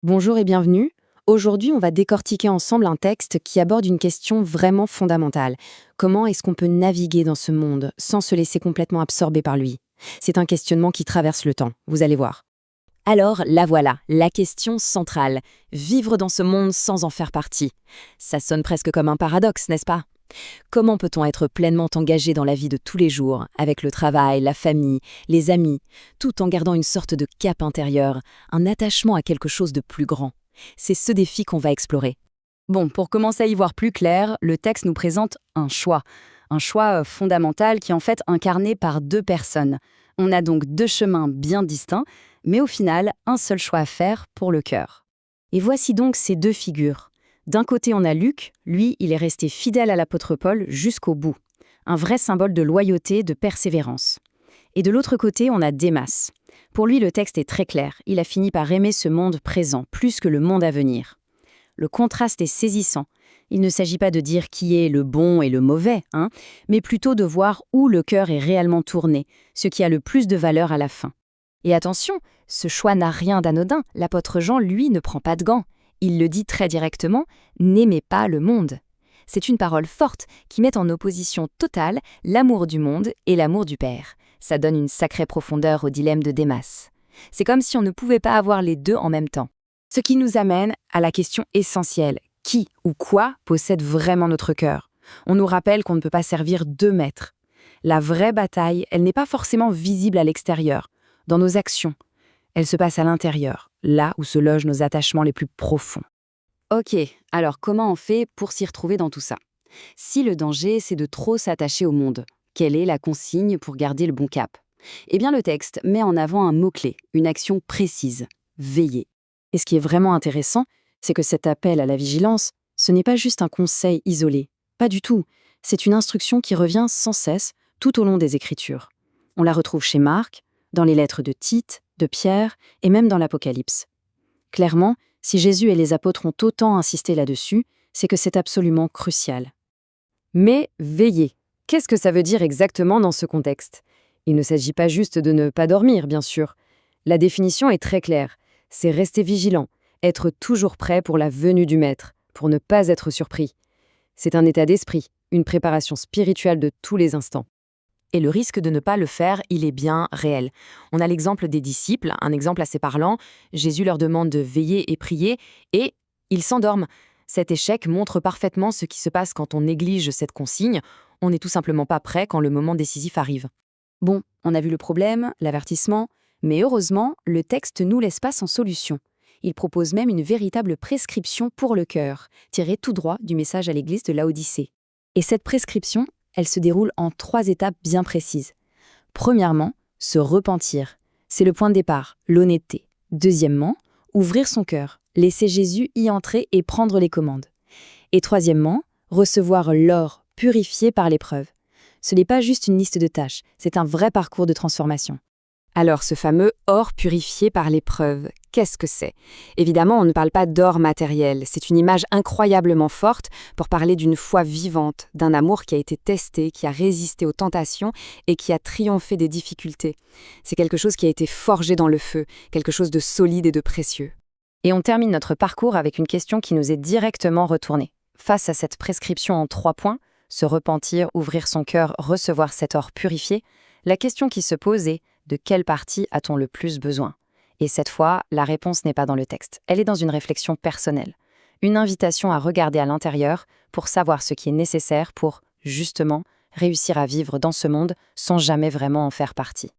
Bonjour et bienvenue. Aujourd'hui, on va décortiquer ensemble un texte qui aborde une question vraiment fondamentale. Comment est-ce qu'on peut naviguer dans ce monde sans se laisser complètement absorber par lui? C'est un questionnement qui traverse le temps, vous allez voir. Alors, la voilà, la question centrale. Vivre dans ce monde sans en faire partie. Ça sonne presque comme un paradoxe, n'est-ce pas? Comment peut-on être pleinement engagé dans la vie de tous les jours, avec le travail, la famille, les amis, tout en gardant une sorte de cap intérieur, un attachement à quelque chose de plus grand? C'est ce défi qu'on va explorer. Bon, pour commencer à y voir plus clair, le texte nous présente un choix. Un choix fondamental qui est en fait incarné par deux personnes. On a donc deux chemins bien distincts, mais au final, un seul choix à faire pour le cœur. Et voici donc ces deux figures. D'un côté, on a Luc, lui, il est resté fidèle à l'apôtre Paul jusqu'au bout. Un vrai symbole de loyauté, de persévérance. Et de l'autre côté, on a Démas. Pour lui, le texte est très clair. Il a fini par aimer ce monde présent, plus que le monde à venir. Le contraste est saisissant. Il ne s'agit pas de dire qui est le bon et le mauvais, mais plutôt de voir où le cœur est réellement tourné, ce qui a le plus de valeur à la fin. Et attention, ce choix n'a rien d'anodin. L'apôtre Jean, lui, ne prend pas de gants. Il le dit très directement, « N'aimez pas le monde ». C'est une parole forte qui met en opposition totale l'amour du monde et l'amour du Père. Ça donne une sacrée profondeur au dilemme de Démas. C'est comme si on ne pouvait pas avoir les deux en même temps. Ce qui nous amène à la question essentielle. Qui ou quoi possède vraiment notre cœur? On nous rappelle qu'on ne peut pas servir deux maîtres. La vraie bataille, elle n'est pas forcément visible à l'extérieur, dans nos actions. Elle se passe à l'intérieur, là où se logent nos attachements les plus profonds. Ok, alors comment on fait pour s'y retrouver dans tout ça? Si le danger, c'est de trop s'attacher au monde, quelle est la consigne pour garder le bon cap? Eh bien, le texte met en avant un mot-clé, une action précise, veiller. Et ce qui est vraiment intéressant, c'est que cet appel à la vigilance, ce n'est pas juste un conseil isolé. Pas du tout. C'est une instruction qui revient sans cesse tout au long des Écritures. On la retrouve chez Marc, dans les lettres de Tite, de Pierre et même dans l'Apocalypse. Clairement, si Jésus et les apôtres ont autant insisté là-dessus, c'est que c'est absolument crucial. Mais veiller, qu'est-ce que ça veut dire exactement dans ce contexte? Il ne s'agit pas juste de ne pas dormir, bien sûr. La définition est très claire. C'est rester vigilant, être toujours prêt pour la venue du Maître, pour ne pas être surpris. C'est un état d'esprit, une préparation spirituelle de tous les instants. Et le risque de ne pas le faire, il est bien réel. On a l'exemple des disciples, un exemple assez parlant. Jésus leur demande de veiller et prier, et ils s'endorment. Cet échec montre parfaitement ce qui se passe quand on néglige cette consigne. On n'est tout simplement pas prêt quand le moment décisif arrive. Bon, on a vu le problème, l'avertissement, mais heureusement, le texte ne nous laisse pas sans solution. Il propose même une véritable prescription pour le cœur, tirée tout droit du message à l'église de Laodicée. Et cette prescription, elle se déroule en 3 étapes bien précises. Premièrement, se repentir. C'est le point de départ, l'honnêteté. Deuxièmement, ouvrir son cœur, laisser Jésus y entrer et prendre les commandes. Et troisièmement, recevoir l'or purifié par l'épreuve. Ce n'est pas juste une liste de tâches, c'est un vrai parcours de transformation. Alors, ce fameux or purifié par l'épreuve, qu'est-ce que c'est? Évidemment, on ne parle pas d'or matériel. C'est une image incroyablement forte pour parler d'une foi vivante, d'un amour qui a été testé, qui a résisté aux tentations et qui a triomphé des difficultés. C'est quelque chose qui a été forgé dans le feu, quelque chose de solide et de précieux. Et on termine notre parcours avec une question qui nous est directement retournée. Face à cette prescription en 3 points, se repentir, ouvrir son cœur, recevoir cet or purifié, la question qui se pose est: de quelle partie a-t-on le plus besoin? Et cette fois, la réponse n'est pas dans le texte, elle est dans une réflexion personnelle. Une invitation à regarder à l'intérieur pour savoir ce qui est nécessaire pour, justement, réussir à vivre dans ce monde sans jamais vraiment en faire partie.